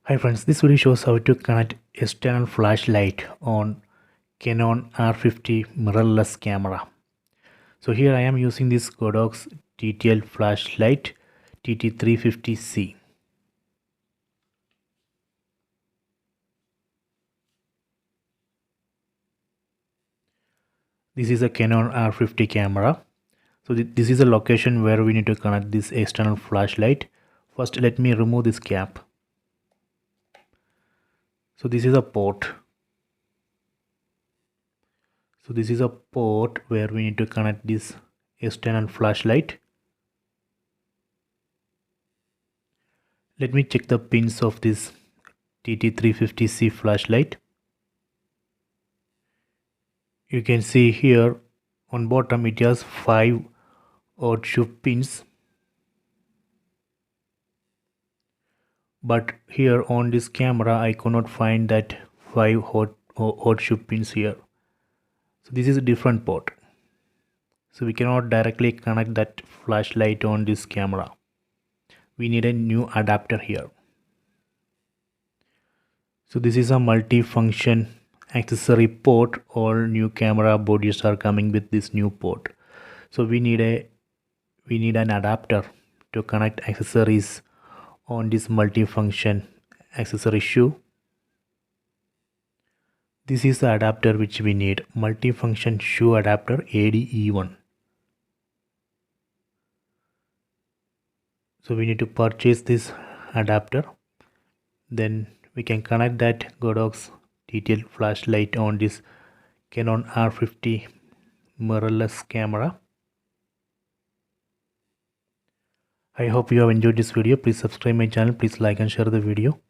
Hi friends, this video shows how to connect external flashlight on Canon R50 mirrorless camera. So here I am using this Godox detailed flashlight TT350C. This is a Canon R50 camera. So this is a location where we need to connect this external flashlight. First let me remove this cap. So this is a port. So this is a port where we need to connect this external flashlight. Let me check the pins of this TT350C flashlight. You can see here on bottom it has 5 odd shoe pins, but here on this camera I cannot find that 5 odd shoe pins here. So this is a different port, so we cannot directly connect that flashlight on this camera. We need a new adapter here. So this is a multi-function accessory port. All new camera bodies are coming with this new port. So we need an adapter to connect accessories on this multi-function accessory shoe. This is the adapter which we need, multi-function shoe adapter ADE1. So we need to purchase this adapter, then we can connect that Godox detailed flashlight on this Canon R50 mirrorless camera. I hope you have enjoyed this video. Please subscribe my channel. Please like and share the video.